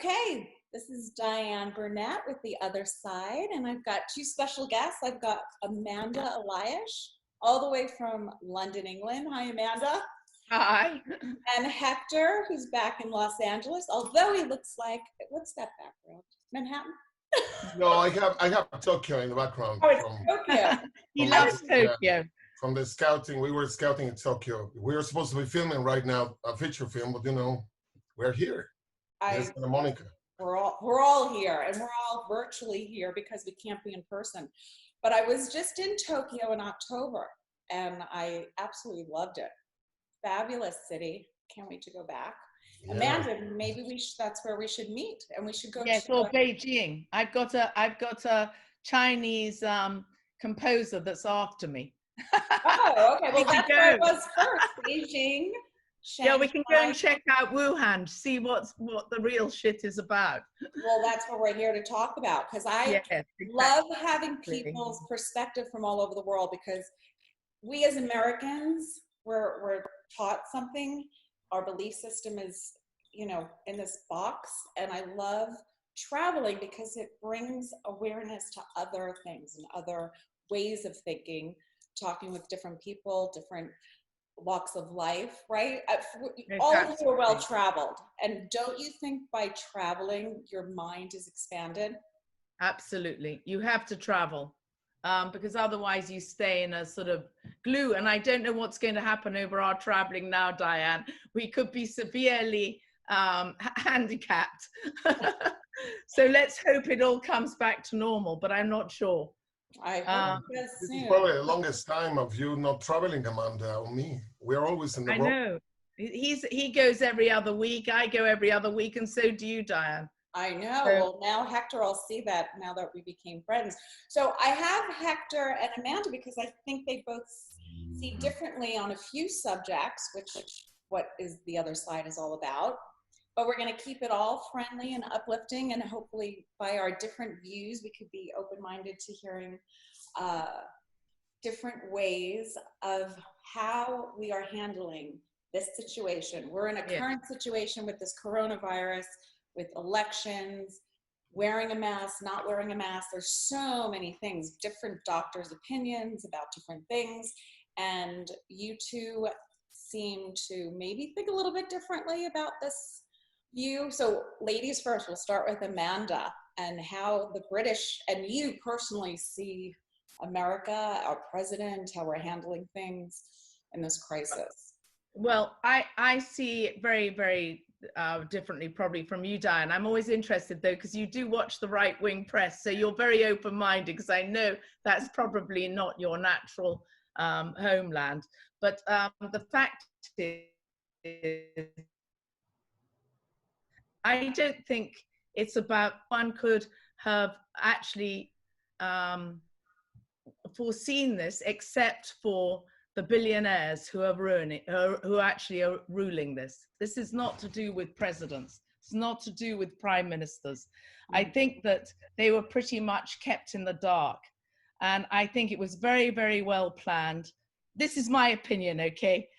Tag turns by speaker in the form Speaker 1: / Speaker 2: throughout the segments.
Speaker 1: Okay, this is Diane Burnett with The Other Side, and I've got two special guests. I've got Amanda Eliash, all the way from London, England. Hi, Amanda.
Speaker 2: Hi.
Speaker 1: And Hector, who's back in Los Angeles, although he looks like, what's that background? Manhattan?
Speaker 3: No, I have Tokyo in the background.
Speaker 1: Oh, it's Tokyo.
Speaker 2: He loves Tokyo.
Speaker 3: Yeah, from the scouting. We were scouting in Tokyo. We were supposed to be filming right now a feature film, but we're here. In Santa Monica.
Speaker 1: We're all here, and we're all virtually here because we can't be in person. But I was just in Tokyo in October, and I absolutely loved it. Fabulous city. Can't wait to go back. Yeah. Amanda, maybe that's where we should meet, and we should go.
Speaker 2: Yes, or Beijing. I've got a Chinese composer that's after me.
Speaker 1: Oh, okay. Well, that's where it was first. Beijing.
Speaker 2: Shanghai. Yeah, we can go and check out Wuhan, see what the real shit is about.
Speaker 1: Well, that's what we're here to talk about, because I love having people's perspective from all over the world, because we as Americans, we're taught something. Our belief system is, in this box, and I love traveling because it brings awareness to other things and other ways of thinking, talking with different people, different walks of life, right? All of you are well traveled, and don't you think by traveling your mind is expanded?
Speaker 2: Absolutely. You have to travel, because otherwise you stay in a sort of glue, and I don't know what's going to happen over our traveling now, Diane. We could be severely handicapped. So let's hope it all comes back to normal, but I'm not sure.
Speaker 1: I hope
Speaker 3: this is probably the longest time of you not traveling, Amanda, or me. We're always in the road.
Speaker 2: I know. He goes every other week. I go every other week, and so do you, Diane.
Speaker 1: I know. Well, now Hector, I'll see that now that we became friends. So I have Hector and Amanda because I think they both see differently on a few subjects, which what is The Other Side is all about. But we're going to keep it all friendly and uplifting, and hopefully by our different views, we could be open-minded to hearing different ways of how we are handling this situation. We're in a current situation with this coronavirus, with elections, wearing a mask, not wearing a mask. There's so many things, different doctors' opinions about different things. And you two seem to maybe think a little bit differently about this view. So ladies first, we'll start with Amanda, and how the British and you personally see America, our president, how we're handling things in this crisis.
Speaker 2: Well, I see it very, very differently probably from you, Diane. I'm always interested though, because you do watch the right-wing press, so you're very open-minded, because I know that's probably not your natural homeland. But the fact is, I don't think it's about, one could have actually foreseen this, except for the billionaires who are who actually are ruling this. This is not to do with presidents. It's not to do with prime ministers. I think that they were pretty much kept in the dark. And I think it was very, very well planned. This is my opinion, okay?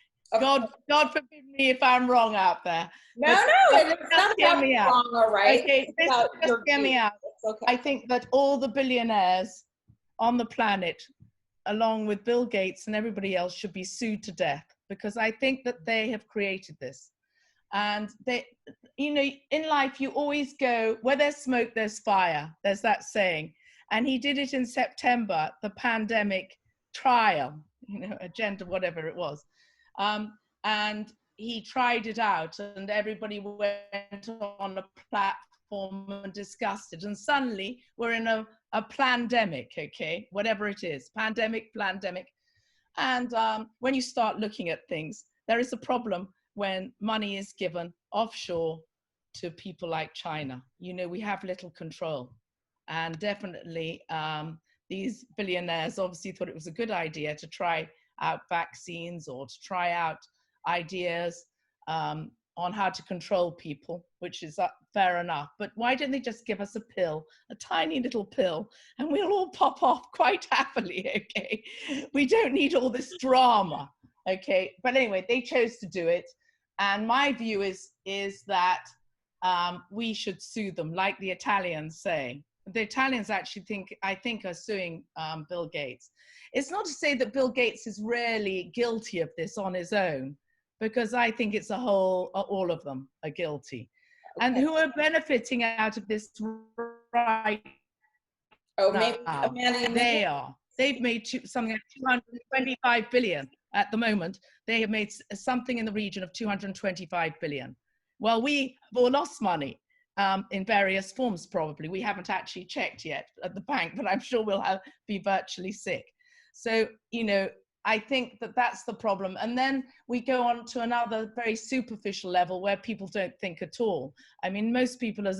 Speaker 2: God forbid me if I'm wrong out there.
Speaker 1: No, it's not about wrong or right.
Speaker 2: Okay, just hear me out. Okay. I think that all the billionaires on the planet, along with Bill Gates and everybody else, should be sued to death, because I think that they have created this. And they, in life, you always go, where there's smoke, there's fire. There's that saying. And he did it in September, the pandemic trial, agenda, whatever it was. And he tried it out, and everybody went on a platform and discussed it. And suddenly we're in a pandemic, okay, whatever it is, pandemic. And when you start looking at things, there is a problem when money is given offshore to people like China. We have little control. And definitely these billionaires obviously thought it was a good idea to try out vaccines or to try out ideas on how to control people, which is fair enough. But why don't they just give us a pill, a tiny little pill, and we'll all pop off quite happily, okay? We don't need all this drama, okay? But anyway, they chose to do it. And my view is that we should sue them, like the Italians say. The Italians actually I think are suing Bill Gates. It's not to say that Bill Gates is really guilty of this on his own, because I think it's all of them are guilty. Okay. And who are benefiting out of this right now?
Speaker 1: Amanda,
Speaker 2: they are. They've made something like 225 billion at the moment. They have made something in the region of 225 billion. Well, we have all lost money in various forms, probably. We haven't actually checked yet at the bank, but I'm sure we'll be virtually sick. So, you know, I think that that's the problem. And then we go on to another very superficial level where people don't think at all. I mean, most people are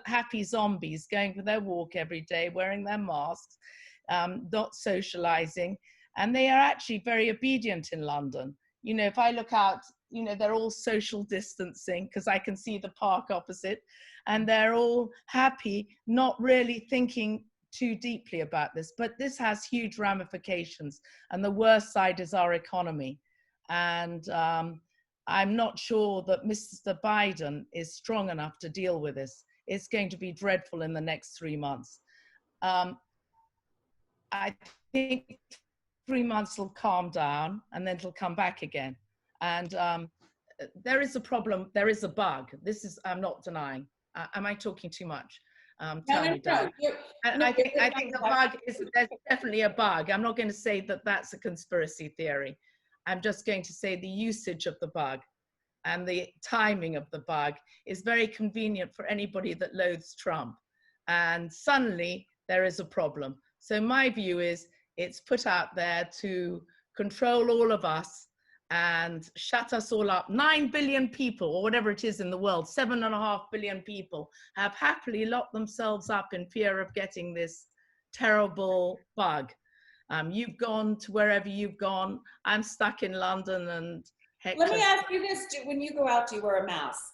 Speaker 2: happy zombies going for their walk every day, wearing their masks, not socializing. And they are actually very obedient in London. You know, if I look out, you know, they're all social distancing because I can see the park opposite, and they're all happy, not really thinking too deeply about this. But this has huge ramifications, and the worst side is our economy. And I'm not sure that Mr. Biden is strong enough to deal with this. It's going to be dreadful in the next 3 months. I think 3 months will calm down, and then it'll come back again. And there is a problem. There is a bug. This is, I'm not denying. Am I talking too much? Tell me, Dan. I think the bug is, there's definitely a bug. I'm not going to say that that's a conspiracy theory. I'm just going to say the usage of the bug and the timing of the bug is very convenient for anybody that loathes Trump. And suddenly there is a problem. So my view is it's put out there to control all of us and shut us all up. 9 billion people, or whatever it is in the world, 7.5 billion people have happily locked themselves up in fear of getting this terrible bug. You've gone to wherever you've gone. I'm stuck in London, and heck.
Speaker 1: Let me ask you this, when you go out, do you wear a mask?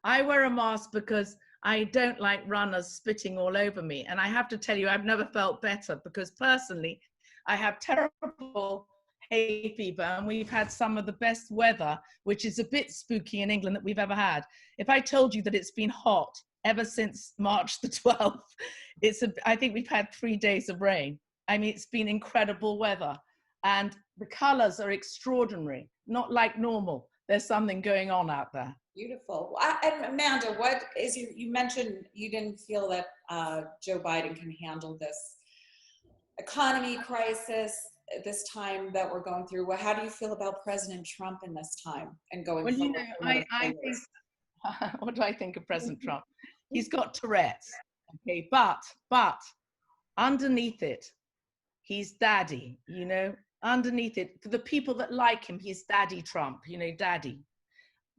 Speaker 2: I wear a mask because I don't like runners spitting all over me. And I have to tell you, I've never felt better, because personally, I have terrible hay fever, and we've had some of the best weather, which is a bit spooky in England, that we've ever had. If I told you that it's been hot ever since March the 12th, I think we've had 3 days of rain. I mean, it's been incredible weather, and the colors are extraordinary, not like normal. There's something going on out there.
Speaker 1: Beautiful. And Amanda, what is you mentioned you didn't feel that Joe Biden can handle this economy crisis, this time that we're going through. Well, how do you feel about President Trump in this time and going forward?
Speaker 2: You know, I think, what do I think of President Trump? He's got Tourette's, okay, but underneath it, he's daddy, you know, underneath it, for the people that like him, he's Daddy Trump, you know, daddy.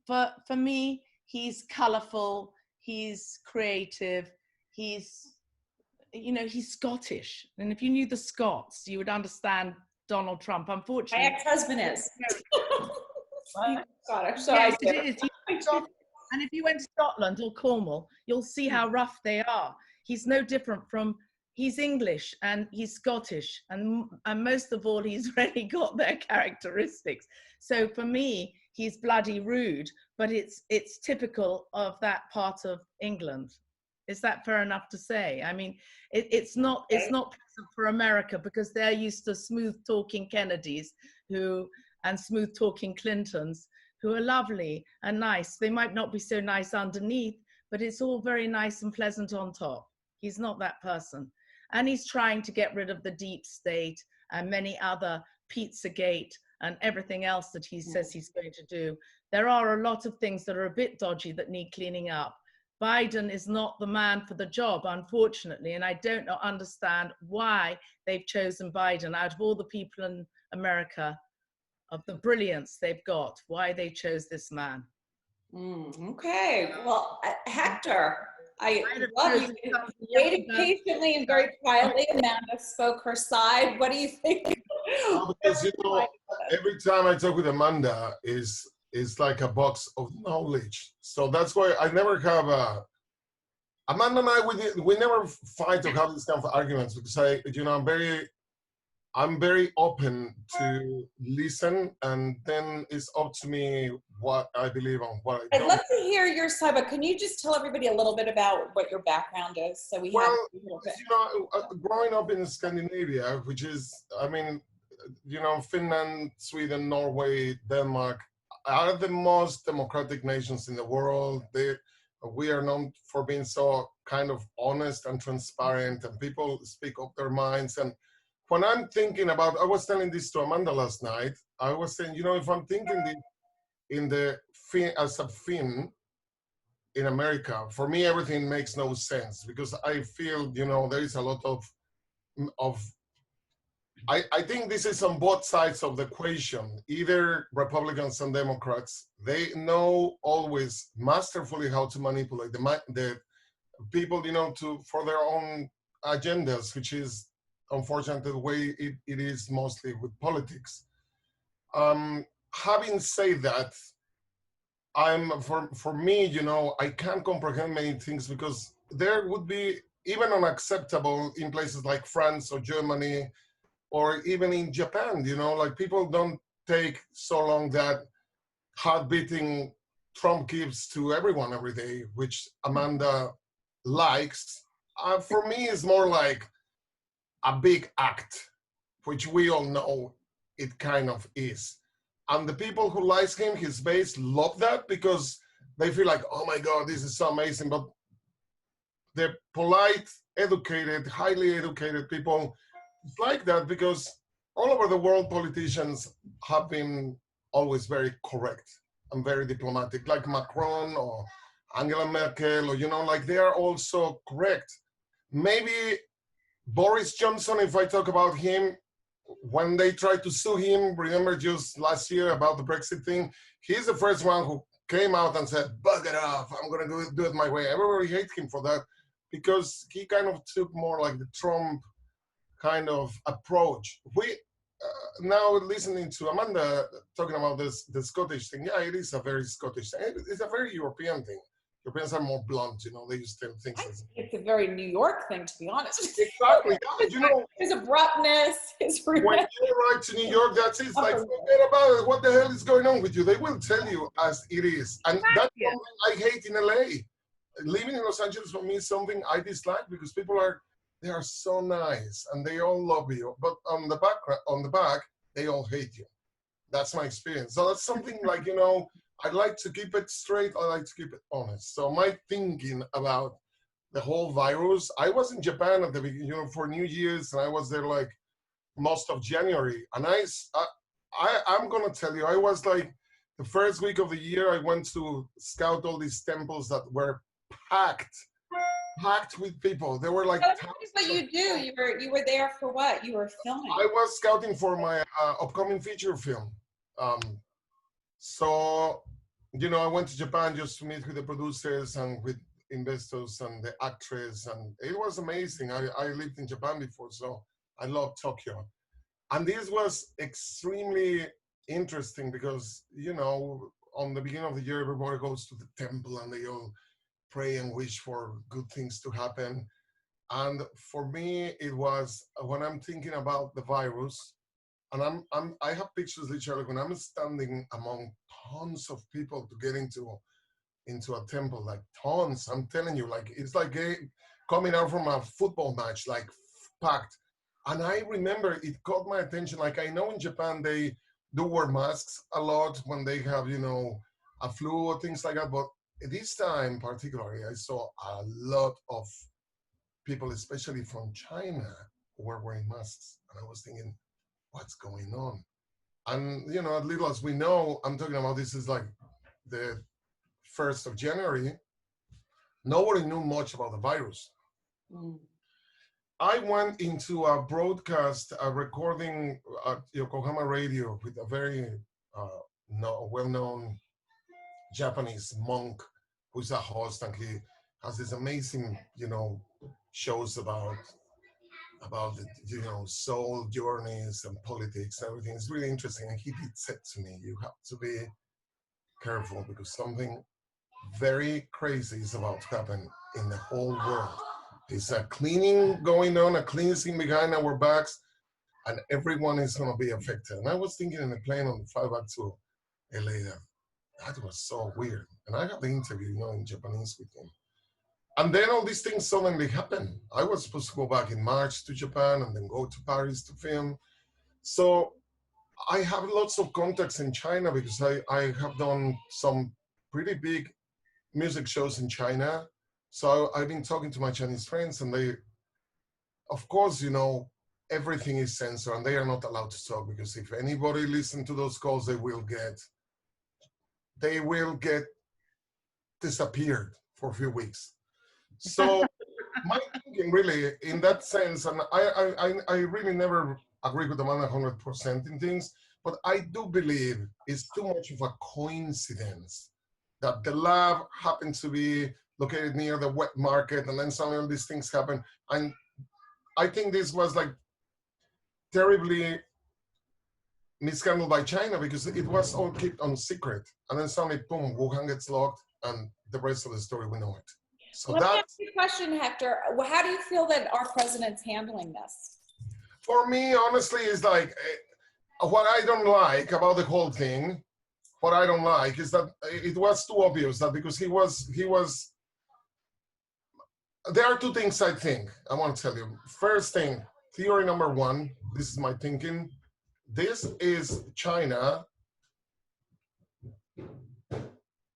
Speaker 2: For me, he's colorful, he's creative, he's, you know, he's Scottish. And if you knew the Scots, you would understand Donald Trump. Unfortunately,
Speaker 1: my ex-husband is.
Speaker 2: Scottish. So yes, it is. And if you went to Scotland or Cornwall, you'll see how rough they are. He's no different from, he's English and he's Scottish. And most of all, he's really got their characteristics. So for me, he's bloody rude, but it's typical of that part of England. Is that fair enough to say? I mean, it's not present for America, because they're used to smooth talking Kennedys and smooth talking Clintons, who are lovely and nice. They might not be so nice underneath, but it's all very nice and pleasant on top. He's not that person. And he's trying to get rid of the deep state and many other Pizzagate and everything else that he says he's going to do. There are a lot of things that are a bit dodgy that need cleaning up. Biden is not the man for the job, unfortunately, and I don't understand why they've chosen Biden out of all the people in America, of the brilliance they've got, why they chose this man.
Speaker 1: Okay, well, Hector, I love you. Waited patiently and very quietly. Amanda spoke her side. What do you think?
Speaker 3: Because, you know, every time I talk with Amanda is like a box of knowledge. So that's why I never have Amanda and I, we never fight or have these kind of arguments, because I'm very I'm very open to listen, and then it's up to me what I believe and what I
Speaker 1: I'd
Speaker 3: don't.
Speaker 1: love to hear your side, but can you just tell everybody a little bit about what your background is, so we have
Speaker 3: Well,
Speaker 1: a little bit.
Speaker 3: you know, growing up in Scandinavia, which is, I mean, you know, Finland, Sweden, Norway, Denmark are the most democratic nations in the world. We are known for being so kind of honest and transparent, and people speak up their minds. And when I'm thinking about, I was telling this to Amanda last night. I was saying, you know, if I'm thinking as a Finn in America, for me everything makes no sense because I feel, you know, there is a lot of I think this is on both sides of the equation. Either Republicans and Democrats, they know always masterfully how to manipulate the people, you know, for their own agendas, which is unfortunately the way it is mostly with politics. Having said that, for me, you know, I can't comprehend many things because there would be even unacceptable in places like France or Germany or even in Japan, you know, like people don't take so long that heart beating Trump gives to everyone every day, which Amanda likes. For me, it's more like a big act, which we all know it kind of is. And the people who like him, his base, love that because they feel like, oh my God, this is so amazing. But the polite, educated, highly educated people like that because all over the world, politicians have been always very correct and very diplomatic, like Macron or Angela Merkel, or, you know, like they are also correct. Maybe Boris Johnson, if I talk about him, when they tried to sue him, remember just last year about the Brexit thing, he's the first one who came out and said, bug it off, I'm going to do it my way. Everybody hates him for that because he kind of took more like the Trump kind of approach. We now listening to Amanda talking about the Scottish thing. Yeah, it is a very Scottish thing. It's a very European thing. Europeans are more blunt, you know. They just tell things.
Speaker 1: It's a very New York thing, to be honest.
Speaker 3: Exactly. Yeah, you know,
Speaker 1: his abruptness, his.
Speaker 3: When you arrive to New York, that's it. Like, forget about it. What the hell is going on with you? They will tell you as it is, and that's something I hate in LA. Living in Los Angeles for me is something I dislike because people are so nice and they all love you, but on the back, they all hate you. That's my experience. So that's something like, you know, I like to keep it straight. I like to keep it honest. So my thinking about the whole virus, I was in Japan at the beginning, you know, for New Year's, and I was there like most of January. And I'm gonna tell you, I was like the first week of the year, I went to scout all these temples that were packed with people. They were like.
Speaker 1: What you do? You were there for what? You were filming.
Speaker 3: I was scouting for my upcoming feature film. So, you know, I went to Japan just to meet with the producers and with investors and the actress, and it was amazing. I lived in Japan before, so I love Tokyo. And this was extremely interesting because, you know, on the beginning of the year, everybody goes to the temple and they all pray and wish for good things to happen. And for me, it was when I'm thinking about the virus, and I have pictures literally when I'm standing among tons of people to get into a temple, like tons. I'm telling you, like it's like coming out from a football match, like packed. And I remember it caught my attention. Like I know in Japan they do wear masks a lot when they have, you know, a flu or things like that. But this time particularly, I saw a lot of people, especially from China, who were wearing masks. And I was thinking, what's going on? And, you know, as little as we know, I'm talking about this is like the 1st of January. Nobody knew much about the virus. I went into a broadcast, a recording at Yokohama Radio with a very well-known Japanese monk who's a host, and he has this amazing, you know, shows about the, you know, soul journeys and politics, everything. It's really interesting. And he did say to me, you have to be careful because something very crazy is about to happen in the whole world. There's a cleaning going on, a cleansing behind our backs. and everyone is going to be affected. And I was thinking in the plane on the flight back to LA that was so weird. And I got the interview, in Japanese with him. And then all these things suddenly happened. I was supposed to go back in March to Japan and then go to Paris to film. So I have lots of contacts in China because I have done some pretty big music shows in China. So I've been talking to my Chinese friends, and they, of course, everything is censored and they are not allowed to talk, because if anybody listens to those calls, they will get disappeared for a few weeks. So my thinking really in that sense, and I really never agree with the man 100% in things, but I do believe it's too much of a coincidence that the lab happens to be located near the wet market, and then suddenly all these things happen. And I think this was like terribly mishandled by China, because it was all kept on secret. And then suddenly, boom, Wuhan gets locked, and the rest of the story, we know it. So
Speaker 1: let me ask you a question, Hector. How do you feel that our president's handling this?
Speaker 3: For me, honestly, is like, what I don't like about the whole thing, what I don't like is that it was too obvious that because he was, there are two things I think I want to tell you. First thing, theory number one, this is my thinking. This is China,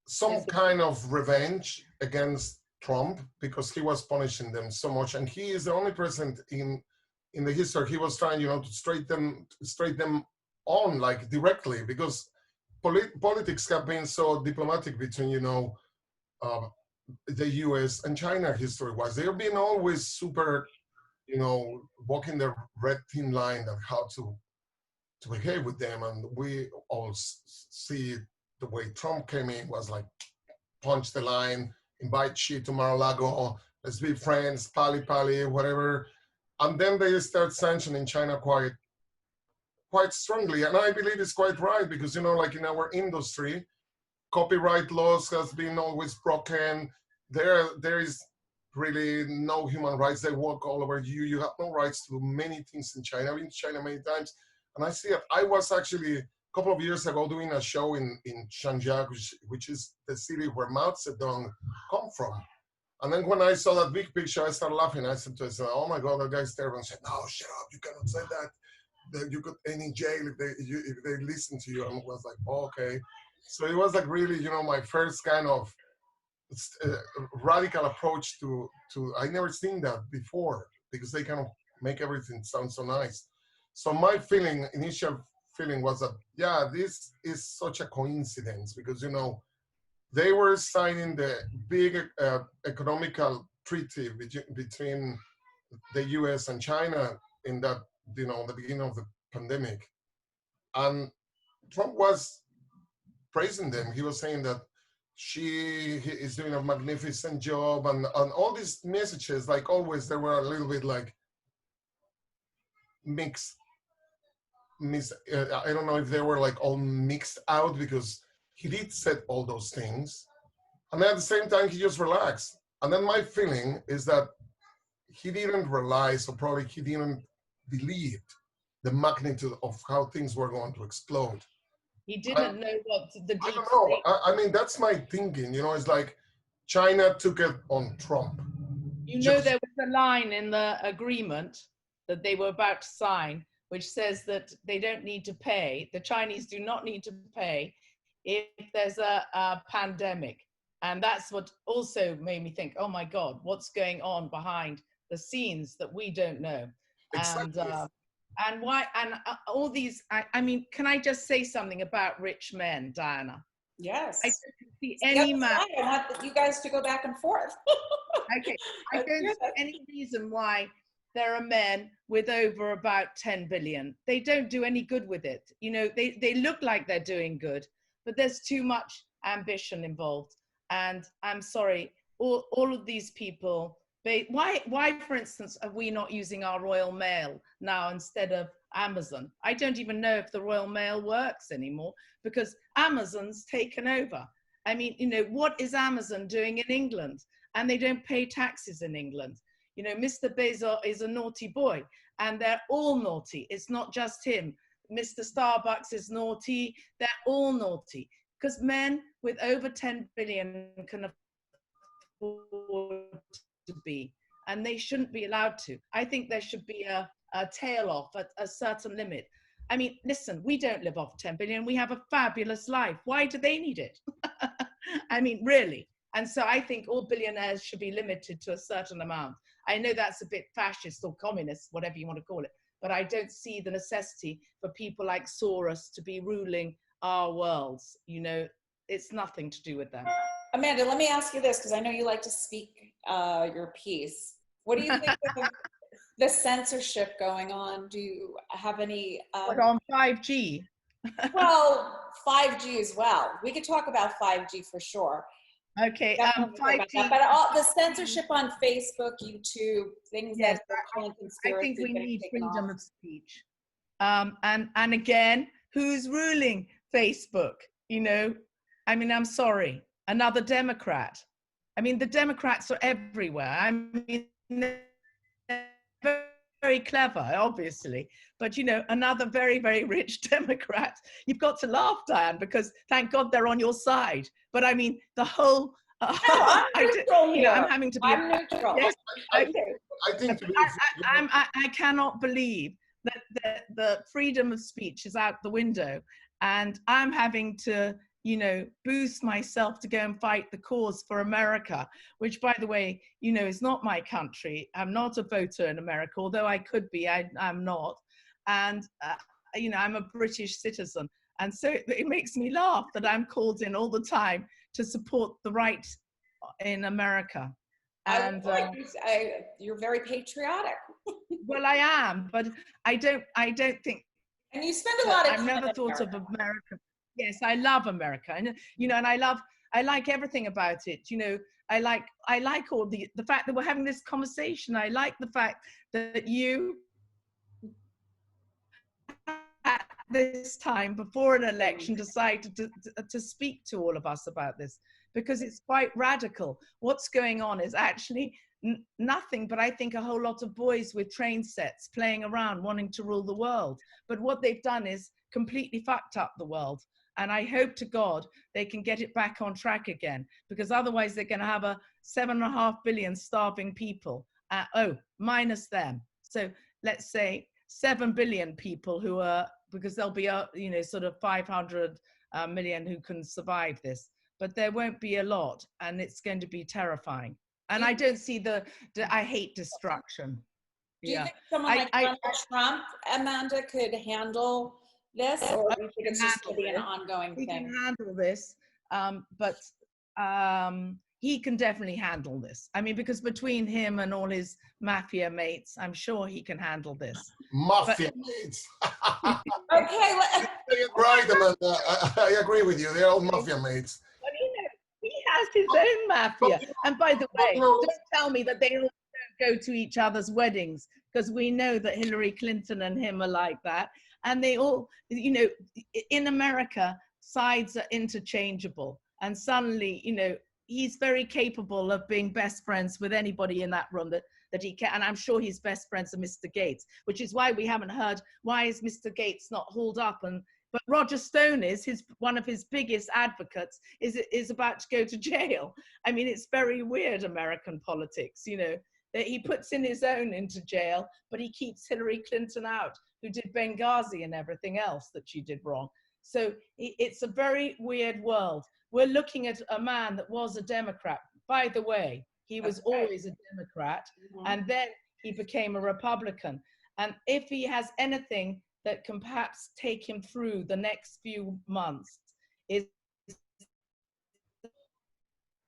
Speaker 3: some kind of revenge against Trump, because he was punishing them so much. And he is the only president in the history, he was trying, to straight them on, like, directly, because politics have been so diplomatic between, the US and China history-wise. They've been always super, walking the red thin line of how to behave with them. And we all see the way Trump came in was like, punch the line, invite Xi to Mar-a-Lago, let's be friends, pali, whatever. And then they start sanctioning China quite strongly. And I believe it's quite right, because, like in our industry, copyright laws has been always broken. There is really no human rights. They walk all over you. You have no rights to do many things in China. I've been to China many times, and I see it. I was actually a couple of years ago doing a show in Shanghai, which is the city where Mao Zedong come from. And then when I saw that big picture, I started laughing. I said to myself, "Oh my God, that guy's terrible." And I said, "No, shut up! You cannot say that. That you could end in jail if they listen to you." And I was like, oh, "Okay." So it was like really, my first kind of radical approach to. I never seen that before, because they kind of make everything sound so nice. So my initial feeling was that, yeah, this is such a coincidence, because they were signing the big economical treaty between the U.S. and China in that, the beginning of the pandemic, and Trump was praising them. He was saying that he is doing a magnificent job, and all these messages, like always, they were a little bit like mixed. I don't know if they were like all mixed out, because he did say all those things, and at the same time he just relaxed. And then my feeling is that he didn't realize, or probably he didn't believe the magnitude of how things were going to explode.
Speaker 2: He didn't know what the deep
Speaker 3: I don't know. I mean, that's my thinking. It's like China took it on Trump.
Speaker 2: There was a line in the agreement that they were about to sign, which says that they don't need to pay, the Chinese do not need to pay if there's a pandemic. And that's what also made me think, oh my God, what's going on behind the scenes that we don't know?
Speaker 3: Exactly.
Speaker 2: And why, and all these, I mean, can I just say something about rich men, Diana?
Speaker 1: Yes.
Speaker 2: I don't see any man.
Speaker 1: I want you guys to go back and forth.
Speaker 2: Okay. I don't see any reason why there are men with over about 10 billion. They don't do any good with it. They look like they're doing good, but there's too much ambition involved. And I'm sorry, all of these people, why, for instance, are we not using our Royal Mail now instead of Amazon? I don't even know if the Royal Mail works anymore, because Amazon's taken over. I mean, what is Amazon doing in England? And they don't pay taxes in England. You know, Mr. Bezos is a naughty boy, and they're all naughty. It's not just him. Mr. Starbucks is naughty. They're all naughty, because men with over 10 billion can afford to be, and they shouldn't be allowed to. I think there should be a tail off at a certain limit. I mean, listen, we don't live off 10 billion. We have a fabulous life. Why do they need it? I mean, really. And so I think all billionaires should be limited to a certain amount. I know that's a bit fascist or communist, whatever you want to call it, but I don't see the necessity for people like Soros to be ruling our worlds. You know, it's nothing to do with them.
Speaker 1: Amanda, let me ask you this, because I know you like to speak your piece. What do you think of the censorship going on? Do you have any?
Speaker 2: But on 5G?
Speaker 1: Well, 5G as well. We could talk about 5G for sure.
Speaker 2: Okay, 5G.
Speaker 1: But all the censorship on Facebook, YouTube, things
Speaker 2: yes,
Speaker 1: that are calling conspiracy.
Speaker 2: I think we need freedom of speech. And again, who's ruling Facebook? You know, I mean, I'm sorry, another Democrat. I mean, the Democrats are everywhere. I mean, they're very clever, obviously, but you know, another very, very rich Democrat. You've got to laugh, Diane, because thank God they're on your side. But I mean, the whole.
Speaker 1: No, I'm neutral here.
Speaker 2: I'm having to be.
Speaker 1: I'm neutral.
Speaker 2: Yes,
Speaker 3: I think
Speaker 2: I cannot believe that the freedom of speech is out the window, and I'm having to, you know, boost myself to go and fight the cause for America, which, by the way, you know, is not my country. I'm not a voter in America, although I could be. I'm not. And, you know, I'm a British citizen. And so it makes me laugh that I'm called in all the time to support the right in America. And
Speaker 1: you're very patriotic.
Speaker 2: Well, I am, but I don't think.
Speaker 1: And you spend a lot of
Speaker 2: time. I've never thought of America. Yes, I love America, and you know, and I like everything about it. You know, I like all the fact that we're having this conversation. I like the fact that you, at this time before an election, decided to speak to all of us about this, because it's quite radical. What's going on is actually nothing but, I think, a whole lot of boys with train sets playing around wanting to rule the world. But what they've done is completely fucked up the world. And I hope to God they can get it back on track again, because otherwise they're going to have a 7.5 billion starving people. Minus them. So let's say 7 billion people who are, because there'll be you know, sort of 500 million who can survive this, but there won't be a lot, and it's going to be terrifying. And I don't see I hate destruction.
Speaker 1: Do you think someone like Donald Trump, Amanda, could handle this, or do you think it's just going to be an ongoing thing?
Speaker 2: He can handle this, but he can definitely handle this. I mean, because between him and all his mafia mates, I'm sure he can handle this.
Speaker 3: Mafia mates.
Speaker 1: Okay.
Speaker 3: Right, Amanda. I agree with you. They're all mafia mates.
Speaker 2: But you know, he has his own mafia. And by the way, don't tell me that they all don't go to each other's weddings, because we know that Hillary Clinton and him are like that. And they all, you know, in America, sides are interchangeable. And suddenly, you know, he's very capable of being best friends with anybody in that room that he can. And I'm sure he's best friends with Mr. Gates, which is why we haven't heard, why is Mr. Gates not hauled up? But Roger Stone is one of his biggest advocates is about to go to jail. I mean, it's very weird, American politics, you know, that he puts in his own into jail, but he keeps Hillary Clinton out, who did Benghazi and everything else that she did wrong. So it's a very weird world. We're looking at a man that was a Democrat. By the way, he was always a Democrat, and then he became a Republican. And if he has anything that can perhaps take him through the next few months, is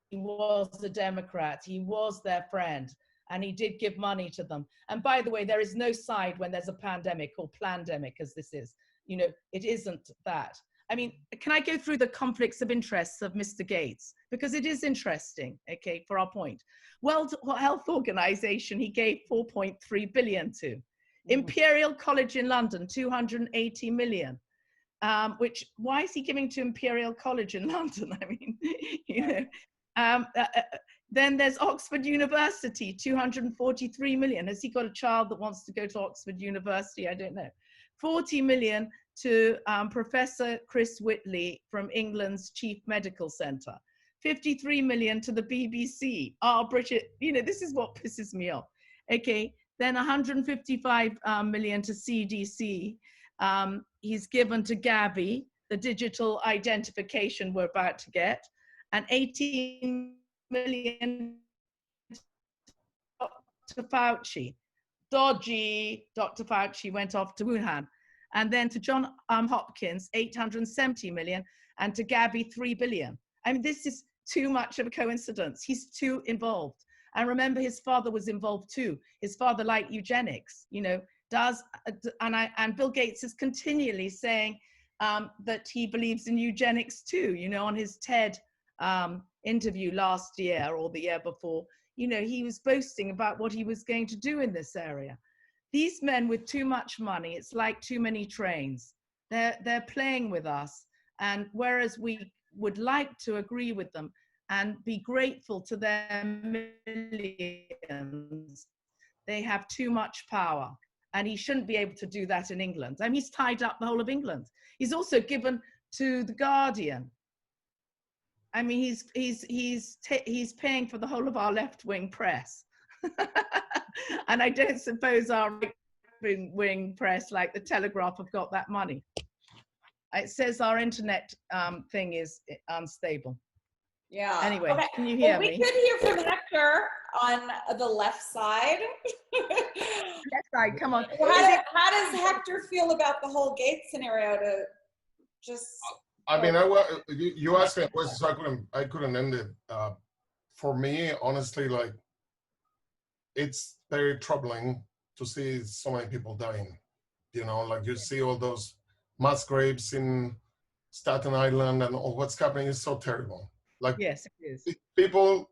Speaker 2: he was a Democrat. He was their friend, and he did give money to them. And by the way, there is no side when there's a pandemic, or plandemic as this is. You know, it isn't that. I mean, can I go through the conflicts of interests of Mr. Gates? Because it is interesting, okay, for our point. World Health Organization, he gave 4.3 billion to. Imperial College in London, 280 million. Which, why is he giving to Imperial College in London? I mean, you know, Then there's Oxford University, 243 million. Has he got a child that wants to go to Oxford University? I don't know. 40 million to Professor Chris Whitley from England's Chief Medical Centre. 53 million to the BBC. Bridget, you know, this is what pisses me off. Okay, then 155 million to CDC. He's given to Gavi, the digital identification we're about to get, and 18 million to Fauci. Dodgy Dr. Fauci went off to Wuhan. And then to John Hopkins, 870 million, and to Gavi, 3 billion. I mean, this is too much of a coincidence. He's too involved. And remember, his father was involved too. His father liked eugenics, you know, and Bill Gates is continually saying that he believes in eugenics too, you know, on his TED interview last year or the year before, you know, he was boasting about what he was going to do in this area. These men with too much money, it's like too many trains. They're playing with us. And whereas we would like to agree with them and be grateful to their millions, they have too much power. And he shouldn't be able to do that in England. I mean, he's tied up the whole of England. He's also given to The Guardian. I mean, he's paying for the whole of our left-wing press. And I don't suppose our right-wing press, like the Telegraph, have got that money. It says our internet thing is unstable.
Speaker 1: Yeah.
Speaker 2: Anyway,
Speaker 1: okay.
Speaker 2: Can you hear me?
Speaker 1: We could hear from Hector on the left side.
Speaker 2: Left side, come on.
Speaker 1: How does Hector feel about the whole Gates scenario? To just.
Speaker 3: I mean, you asked me a question, so I couldn't end it. For me, honestly, like, it's very troubling to see so many people dying. You know, like you see all those mass graves in Staten Island and all what's happening is so terrible. Like,
Speaker 2: yes, it is.
Speaker 3: People,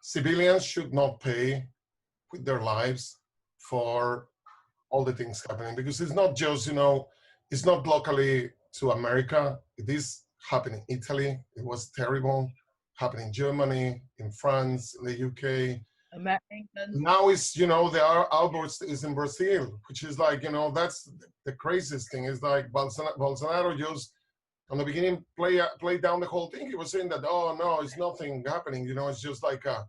Speaker 3: civilians should not pay with their lives for all the things happening, because it's not just, you know, it's not locally to America. It is happening in Italy. It was terrible. Happening in Germany, in France, in the UK. Now it's, you know, the outburst is in Brazil, which is like, you know, that's the craziest thing. Is like Bolsonaro just, on the beginning, play down the whole thing. He was saying that, oh no, it's nothing happening. You know, it's just like a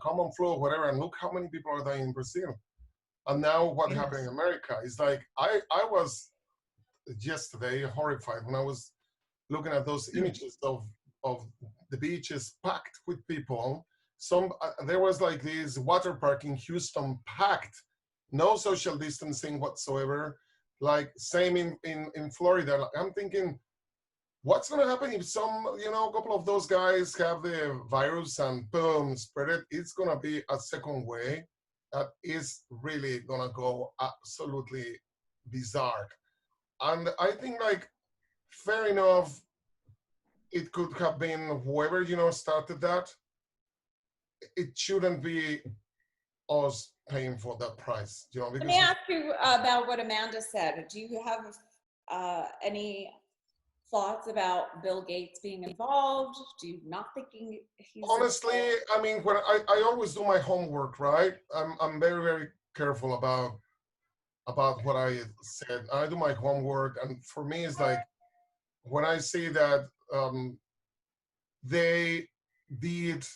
Speaker 3: common flu or whatever. And look how many people are dying in Brazil. And now what happened in America is like, I was yesterday horrified when I was looking at those images of the beaches packed with people. There was like this water park in Houston packed, no social distancing whatsoever. Like same in Florida. Like, I'm thinking, what's going to happen if some, you know, a couple of those guys have the virus and boom, spread it? It's going to be a second wave that is really going to go absolutely bizarre. And I think, like, fair enough, it could have been whoever, you know, started that. It shouldn't be us paying for that price, you know. Because
Speaker 1: let me ask you about what Amanda said. Do you have any thoughts about Bill Gates being involved? Do you not thinking he's
Speaker 3: honestly
Speaker 1: involved?
Speaker 3: I mean, when I always do my homework, right? I'm very, very careful about what I said. I do my homework, and for me it's like, when I see that they did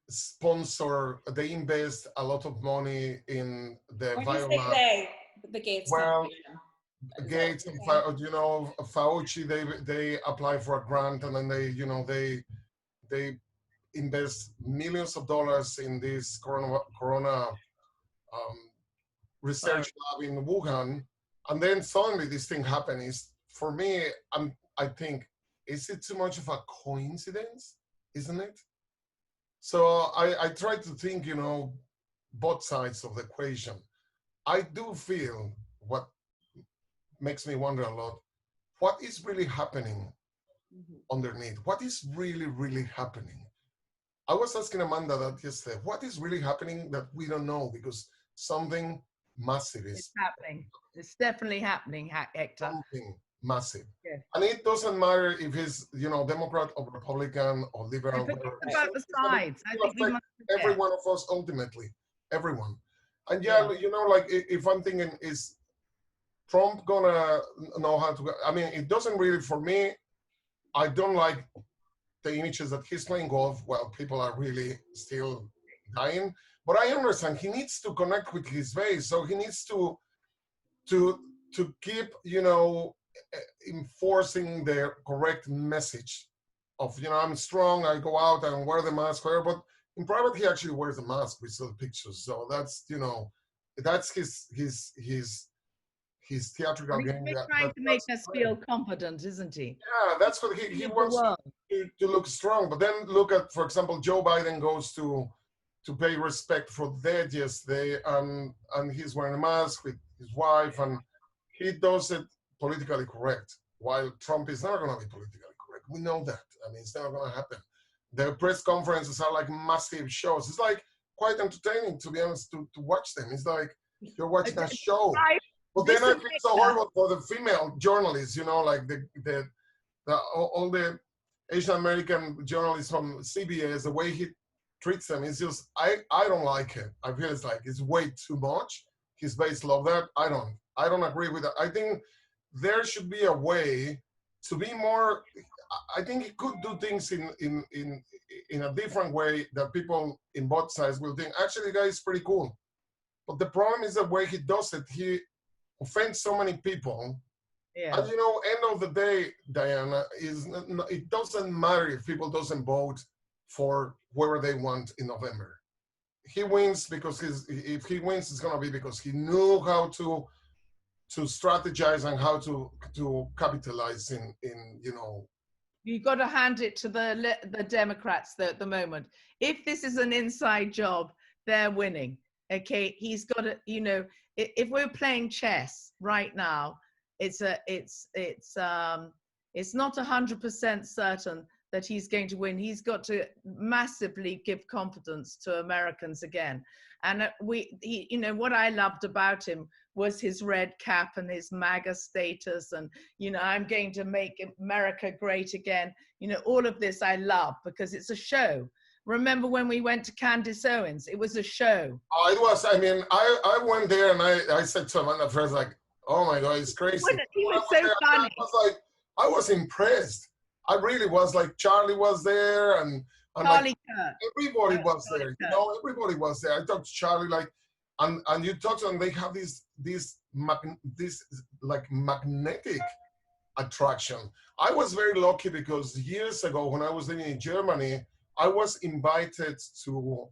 Speaker 3: sponsor, they invest a lot of money in the
Speaker 1: When you say
Speaker 3: Biolab.
Speaker 1: they, the Gates
Speaker 3: Well,
Speaker 1: company.
Speaker 3: Gates and you know, Fauci, they apply for a grant, and then they, you know, they invest millions of dollars in this corona research lab in Wuhan, and then suddenly this thing happens. For me, I think, is it too much of a coincidence? Isn't it? So I try to think, you know, both sides of the equation. I do feel, what makes me wonder a lot, what is really happening underneath? What is really, really happening? I was asking Amanda that yesterday. What is really happening that we don't know? Because something massive is
Speaker 2: happening. It's definitely happening, Hector.
Speaker 3: Something massive.
Speaker 2: Yes.
Speaker 3: And it doesn't matter if he's, you know, Democrat or Republican or liberal.
Speaker 2: Forget
Speaker 3: whatever.
Speaker 2: about the sides. I think we must
Speaker 3: Every
Speaker 2: forget.
Speaker 3: one of us ultimately, everyone. And
Speaker 2: Yeah.
Speaker 3: you know, like if I'm thinking, is Trump gonna know how to? I mean, it doesn't really for me. I don't like the images that he's playing golf while people are really still dying. But I understand he needs to connect with his base, so he needs to keep, you know, enforcing the correct message of, you know, I'm strong, I go out and wear the mask, whatever. But in private, he actually wears the mask. We saw the pictures, so that's, you know, that's his theatrical
Speaker 2: He's
Speaker 3: game.
Speaker 2: trying to make us feel confident, isn't he?
Speaker 3: Yeah, that's what he wants to look strong. But then look at, for example, Joe Biden goes to pay respect for the dead yesterday, and he's wearing a mask with his wife, and he does it politically correct, while Trump is not going to be politically correct. We know that. I mean, it's not going to happen. The press conferences are like massive shows. It's like quite entertaining, to be honest, to watch them. It's like you're watching a show. But then I feel so horrible for the female journalists, you know, like all the Asian American journalists from CBS, the way he treats them is just, I don't like it. I feel it's way too much. His base love that. I don't agree with that. I think there should be a way to be more. I think he could do things in a different way that people in both sides will think, actually, the guy is pretty cool. But the problem is the way he does it. He offends so many people. Yeah. And, you know, end of the day, Diana, it doesn't matter if people doesn't vote for whoever they want in November. He wins because if he wins, it's going to be because he knew how to strategize and how to capitalize in you know.
Speaker 2: You got to hand it to the Democrats at the moment. If this is an inside job, they're winning. Okay, he's got to, you know, if we're playing chess right now, it's not 100% certain that he's going to win. He's got to massively give confidence to Americans again. And you know, what I loved about him was his red cap and his MAGA status, and, you know, I'm going to make America great again. You know, all of this I love because it's a show. Remember when we went to Candace Owens? It was a show.
Speaker 3: Oh, it was. I mean, I went there and I said to Amanda first, like, oh my God, it's crazy.
Speaker 2: He was so funny.
Speaker 3: I was impressed. I really was. Like, Charlie was there, and
Speaker 2: Charlie
Speaker 3: like,
Speaker 2: Kirk.
Speaker 3: everybody was there. You know, everybody was there. I talked to Charlie, like, and you talked to them. They have this like magnetic attraction. I was very lucky because years ago when I was living in Germany, I was invited to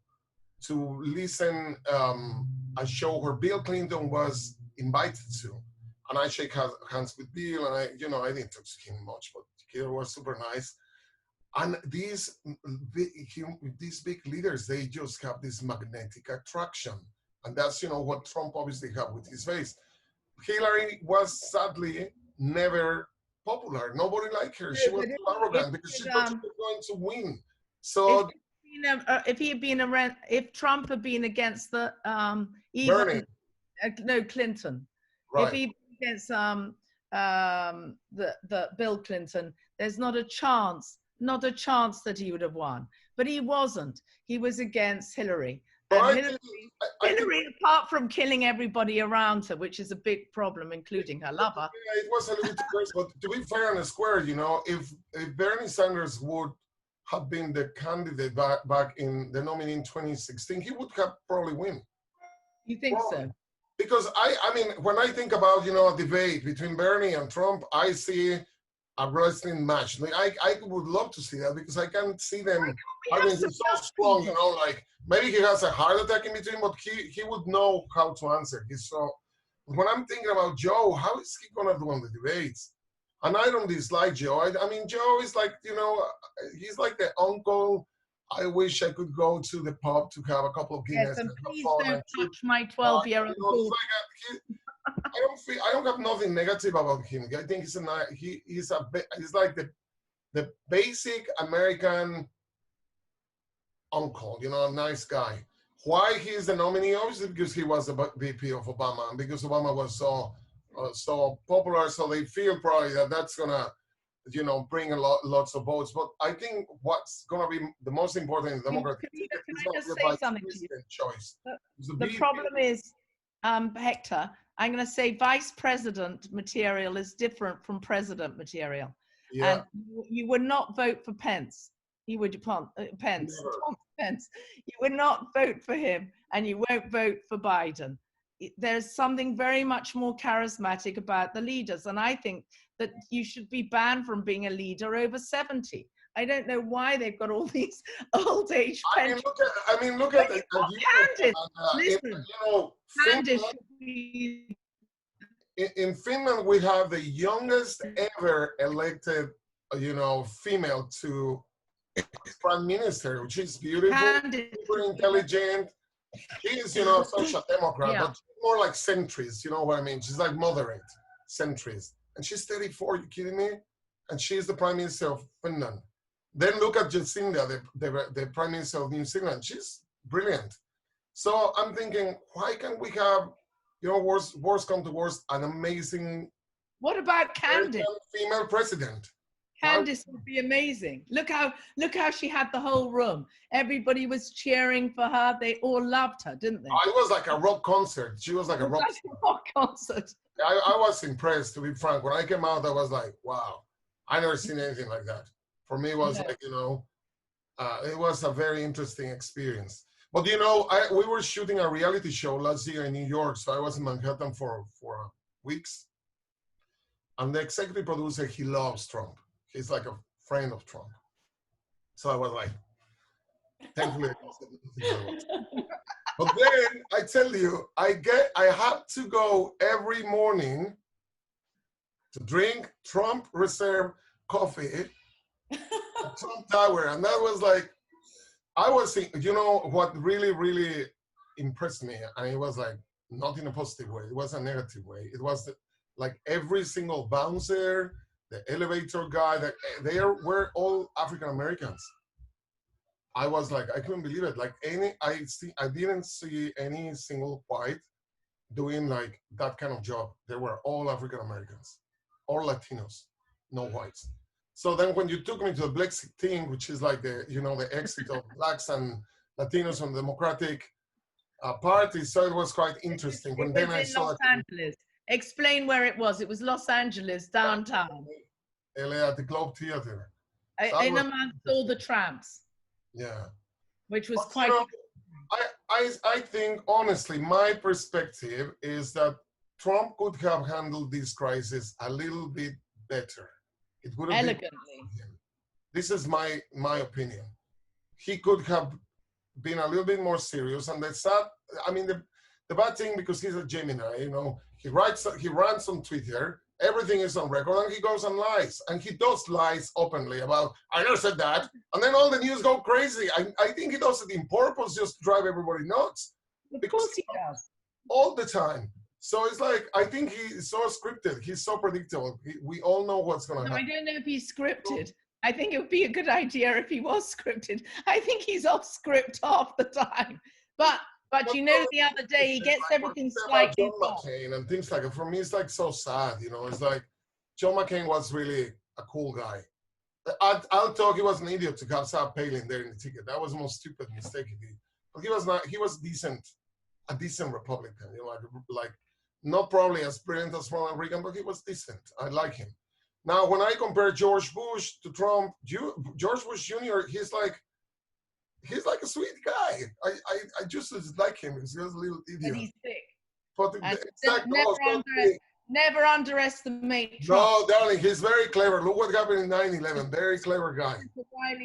Speaker 3: listen a show where Bill Clinton was invited to, and I shake hands with Bill, and I didn't talk to him much, but he was super nice. And these big leaders, they just have this magnetic attraction, and that's, you know, what Trump obviously had with his face. Hillary was sadly never popular. Nobody liked her. She was too arrogant because she thought she was going to win. So
Speaker 2: if Trump had been against the Clinton, right. If he against the Bill Clinton, there's not a chance that he would have won. But he wasn't. He was against Hillary. And Hillary, apart from killing everybody around her, which is a big problem, including her lover.
Speaker 3: Yeah, it was a little bit too crazy. But to be fair and square, you know, if Bernie Sanders would have been the candidate back in the nominee in 2016, he would have probably win.
Speaker 2: You think so?
Speaker 3: Because I mean, when I think about, you know, a debate between Bernie and Trump, I see a wrestling match. Like, I would love to see that because I can see them. I mean, he's so strong, you know, like maybe he has a heart attack in between, but he would know how to answer. He's so. When I'm thinking about Joe, how is he gonna do on the debates? And I don't dislike Joe. I mean, Joe is like, you know, he's like the uncle. I wish I could go to the pub to have a couple of Guinness.
Speaker 2: Yes, and please don't touch my 12-year-old.
Speaker 3: You know, I don't have nothing negative about him. I think he's like the basic American uncle. You know, a nice guy. Why he's the nominee? Obviously because he was the VP of Obama, and because Obama was so so popular, so they feel probably that that's gonna, bring lots of votes. But I think what's gonna be the most important in the Democratic ticket
Speaker 2: Can
Speaker 3: is
Speaker 2: I
Speaker 3: gonna
Speaker 2: just
Speaker 3: be a
Speaker 2: say
Speaker 3: vice
Speaker 2: something to you?
Speaker 3: president choice.
Speaker 2: The problem is, Hector, I'm going to say vice president material is different from president material.
Speaker 3: Yeah.
Speaker 2: And you would not vote for Pence. You would Pence.
Speaker 3: Never.
Speaker 2: Tom Pence. You would not vote for him, and you won't vote for Biden. There's something very much more charismatic about the leaders, and I think that you should be banned from being a leader over 70. I don't know why they've got all these old age pensions.
Speaker 3: Look at it.
Speaker 2: Candice, listen. Candice should be.
Speaker 3: In Finland, we have the youngest ever elected, female to prime minister, which is beautiful, super intelligent. She is, such a Democrat, but more like centrist, you know what I mean? She's like moderate centrist. And she's 34, you kidding me? And she's the prime minister of Finland. Then look at Jacinda, the prime minister of New Zealand. She's brilliant. So I'm thinking, why can't we have, worst come to worst, an amazing.
Speaker 2: What about Candice?
Speaker 3: Female president.
Speaker 2: Candice would be amazing. Look how she had the whole room. Everybody was cheering for her. They all loved her, didn't they?
Speaker 3: It was like a rock concert. She was like a rock
Speaker 2: concert.
Speaker 3: I was impressed, to be frank. When I came out, I was like, wow, I never seen anything like that. For me, it was like, it was a very interesting experience. But, we were shooting a reality show last year in New York, so I was in Manhattan for weeks. And the executive producer, he loves Trump. He's like a friend of Trump. So I was like, thankfully. But then I tell you, I have to go every morning to drink Trump Reserve coffee at Trump Tower. And that was like, I was thinking, what really, really impressed me, and it was like, not in a positive way, it was a negative way. It was like every single bouncer, the elevator guy, they were all African Americans. I was like, I couldn't believe it. Like I didn't see any single white doing like that kind of job. They were all African Americans, or Latinos, no whites. So then when you took me to the Brexit thing, which is like the exit of blacks and Latinos from the Democratic Party, so it was quite interesting. When then I saw
Speaker 2: Los Angeles. Explain where it was. It was Los Angeles, downtown.
Speaker 3: LA at the Globe Theater. So
Speaker 2: in amongst all the tramps.
Speaker 3: Yeah.
Speaker 2: Which was quite.
Speaker 3: I think, honestly, my perspective is that Trump could have handled this crisis a little bit better. It would have
Speaker 2: elegantly.
Speaker 3: This is my opinion. He could have been a little bit more serious. And the bad thing, because he's a Gemini, he runs on Twitter, everything is on record, and he goes and lies. And he does lies openly about, I never said that. And then all the news go crazy. I think he does it in purpose, just to drive everybody nuts.
Speaker 2: Of course he does.
Speaker 3: All the time. So it's like, I think he's so scripted. He's so predictable. We all know what's going to happen.
Speaker 2: I don't know if he's scripted. I think it would be a good idea if he was scripted. I think he's off script half the time. But the other day he gets everything slightly
Speaker 3: wrong. John McCain and things like that. For me, it's like so sad. It's like John McCain was really a cool guy. I'll talk. He was an idiot to have Sarah Palin there in the ticket. That was the most stupid mistake he did. But he was not. He was decent, a decent Republican. Like not probably as brilliant as Ronald Reagan, but he was decent. I like him. Now, when I compare George Bush to Trump, George Bush Jr., he's like a sweet guy. I just like him. He's just a little idiot.
Speaker 2: And he's sick.
Speaker 3: But
Speaker 2: never underestimate Trump.
Speaker 3: No, darling, he's very clever. Look what happened in 9/11. Very clever guy.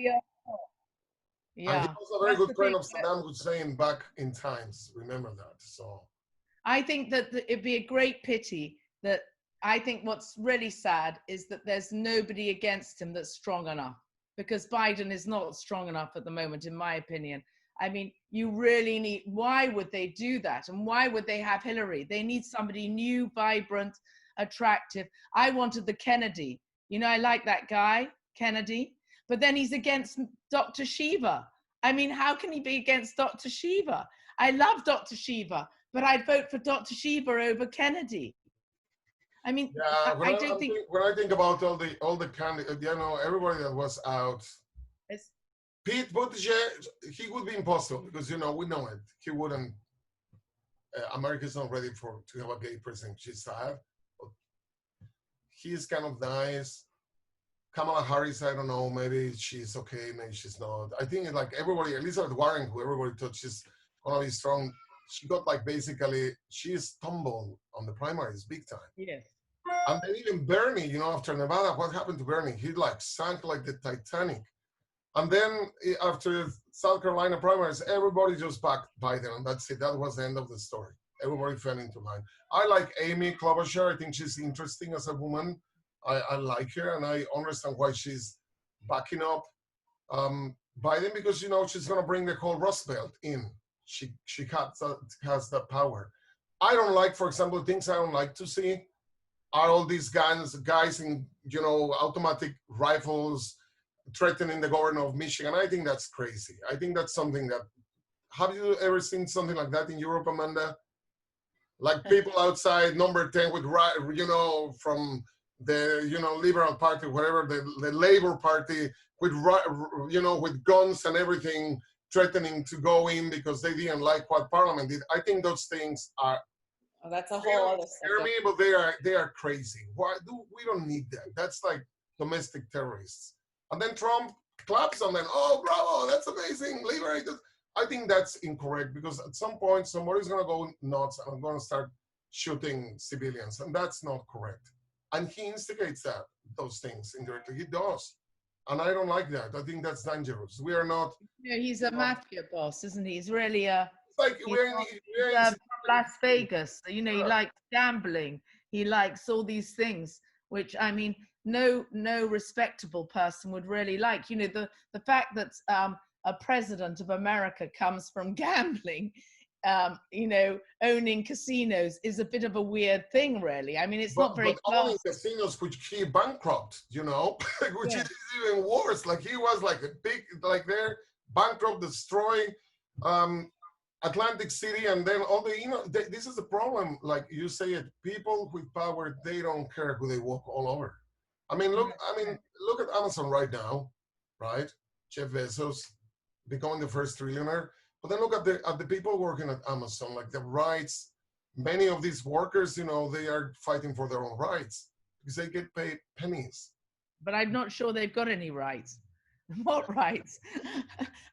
Speaker 2: Yeah.
Speaker 3: And he was a very good friend of Saddam Hussein back in times. Remember that. So
Speaker 2: I think that it'd be a great pity that I think what's really sad is that there's nobody against him that's strong enough, because Biden is not strong enough at the moment, in my opinion. I mean, you really need, why would they do that? And why would they have Hillary? They need somebody new, vibrant, attractive. I wanted the Kennedy. I like that guy, Kennedy, but then he's against Dr. Shiva. I mean, how can he be against Dr. Shiva? I love Dr. Shiva, but I'd vote for Dr. Shiva over Kennedy. I mean,
Speaker 3: Yeah,
Speaker 2: I don't think
Speaker 3: when I think about all the candidates, you know, everybody that was out,
Speaker 2: it's,
Speaker 3: Pete Buttigieg, he would be impossible because, you know, we know it. He wouldn't. America's not ready to have a gay president. She's sad. But he's kind of nice. Kamala Harris, I don't know. Maybe she's okay. Maybe she's not. I think like everybody, Elizabeth Warren, who everybody thought she's gonna be strong, she got like basically she stumbled on the primaries big time.
Speaker 2: yes.
Speaker 3: And then even Bernie, you know, after Nevada, what happened to Bernie? He like sank like the Titanic. And then after South Carolina primaries, everybody just backed Biden, and that's it. That was the end of the story. Everybody fell into line. I like Amy Klobuchar. I think she's interesting as a woman. I like her, and I understand why she's backing up Biden because, you know, she's going to bring the whole Rust Belt in. She has that power. I don't like, for example, things I don't like to see are all these guys in, you know, automatic rifles threatening the governor of Michigan. I think that's crazy. I think that's something that, have you ever seen something like that in Europe, Amanda? Like people outside number 10 with, you know, from the, you know, Liberal Party, whatever, the Labor Party with, you know, with guns and everything, threatening to go in because they didn't like what Parliament did. I think those things are,
Speaker 1: Oh, that's a whole other
Speaker 3: scare me, but they are crazy. We don't need that. That's like domestic terrorists. And then Trump claps and then, oh, bravo, that's amazing, liberate us. I think that's incorrect because at some point somebody's going to go nuts and going to start shooting civilians, and that's not correct. And he instigates those things indirectly. He does. And I don't like that. I think that's dangerous. We are not.
Speaker 2: You know, he's a mafia boss, isn't he? He's really a.
Speaker 3: It's like we're in
Speaker 2: Las Vegas. You know, he likes gambling. He likes all these things, which I mean, no respectable person would really like. You know, the fact that a president of America comes from gambling, you know, owning casinos is a bit of a weird thing, really. I mean, it's not very
Speaker 3: but owning casinos which he bankrupt, you know, which is even worse. Like he was like a big, like they're bankrupt, destroy Atlantic City, and then all the, you know, this is the problem. Like you say it, people with power, they don't care who they walk all over. I mean, look at Amazon right now, right? Jeff Bezos becoming the first trillionaire. But then look at the people working at Amazon, like the rights. Many of these workers, you know, they are fighting for their own rights because they get paid pennies.
Speaker 2: But I'm not sure they've got any rights. What rights?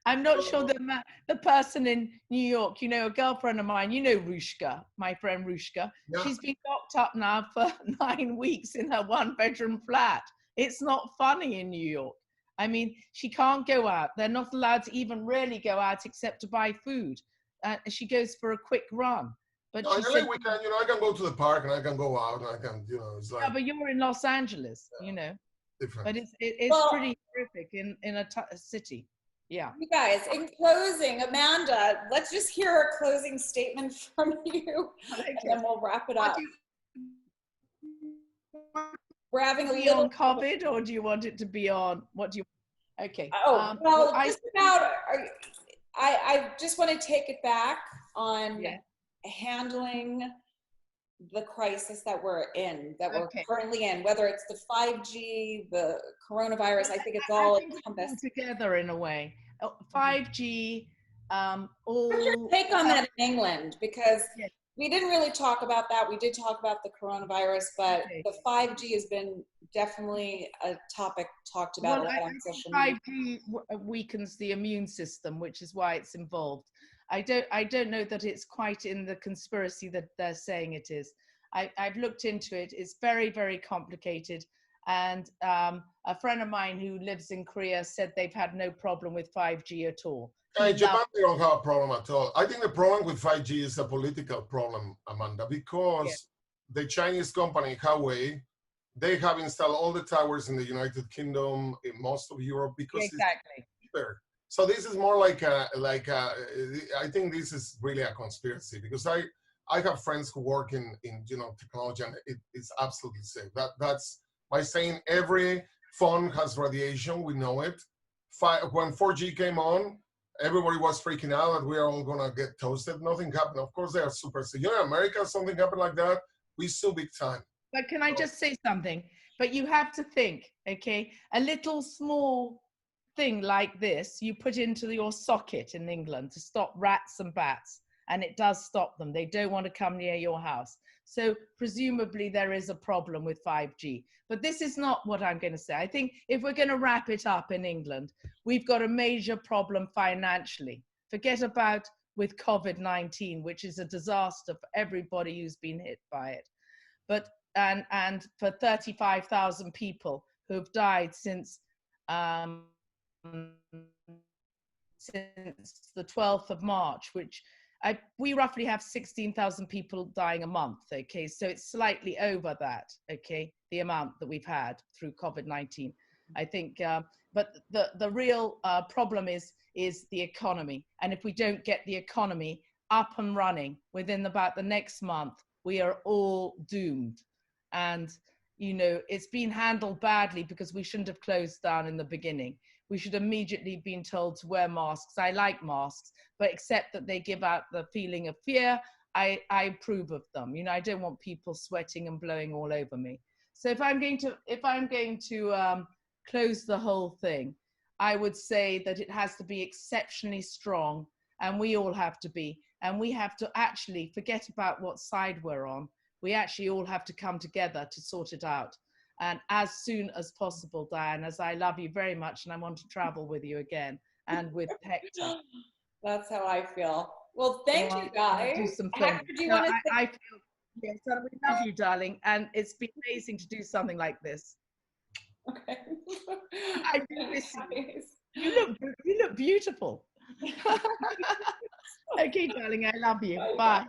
Speaker 2: I'm not sure the person in New York, you know, a girlfriend of mine, you know, Rushka, my friend Rushka, she's been locked up now for 9 weeks in her 1-bedroom flat. It's not funny in New York. I mean, she can't go out. They're not allowed to even really go out except to buy food. She goes for a quick run. But
Speaker 3: no, LA, we can, you know, I can go to the park and I can go out and I can, you know, it's like.
Speaker 2: Yeah, but you're in Los Angeles, you know.
Speaker 3: Different.
Speaker 2: But it's pretty horrific in a city. Yeah.
Speaker 1: You guys, in closing, Amanda, let's just hear a closing statement from you, and then we'll wrap it up. We're having a little
Speaker 2: on COVID, or do you want it to be on? What do you? Okay.
Speaker 1: Oh, well, just about. I just want to take it back on handling the crisis that we're in, that we're currently in, whether it's the 5G, the coronavirus. I think it's all encompassed
Speaker 2: together in a way. 5G.
Speaker 1: What's your take on that in England? Because we didn't really talk about that. We did talk about the coronavirus, but the 5G has been definitely a topic talked about a lot on social media.
Speaker 2: 5G weakens the immune system, which is why it's involved. I don't know that it's quite in the conspiracy that they're saying it is. I've looked into it. It's very, very complicated. And a friend of mine who lives in Korea said they've had no problem with 5G at all.
Speaker 3: In Japan, they don't have a problem at all. I think the problem with 5G is a political problem, Amanda, because the Chinese company, Huawei, they have installed all the towers in the United Kingdom, in most of Europe, because it's cheaper. So this is more like I think this is really a conspiracy, because I have friends who work in you know, technology, and it's absolutely safe. That's by saying every phone has radiation. We know it. When 4G came on, everybody was freaking out that we are all gonna get toasted. Nothing happened. Of course, they are super safe. You know, in America, something happened like that, we sue big time.
Speaker 2: But can I just say something? But you have to think, okay? A little small thing like this, you put into your socket in England to stop rats and bats, and it does stop them. They don't want to come near your house. So presumably there is a problem with 5G. But this is not what I'm going to say. I think if we're going to wrap it up in England, we've got a major problem financially. Forget about with COVID-19, which is a disaster for everybody who's been hit by it. But and for 35,000 people who have died since the 12th of March, which we roughly have 16,000 people dying a month, okay? So it's slightly over that, okay? The amount that we've had through COVID-19, I think. But the real problem is the economy. And if we don't get the economy up and running within about the next month, we are all doomed. And, you know, it's been handled badly because we shouldn't have closed down in the beginning. We should immediately been told to wear masks. I like masks, but except that they give out the feeling of fear, I approve of them. You know, I don't want people sweating and blowing all over me. So if I'm going to close the whole thing, I would say that it has to be exceptionally strong, and we all have to be. And we have to actually forget about what side we're on. We actually all have to come together to sort it out. And as soon as possible, Diane, as I love you very much and I want to travel with you again and with Hector.
Speaker 1: That's how I feel. Well, thank you guys.
Speaker 2: Do some
Speaker 1: Hector, do you want to
Speaker 2: I feel, yes, we love you, darling. And it's been amazing to do something like this.
Speaker 1: Okay.
Speaker 2: I do miss you. You look beautiful. Okay, darling, I love you. Bye.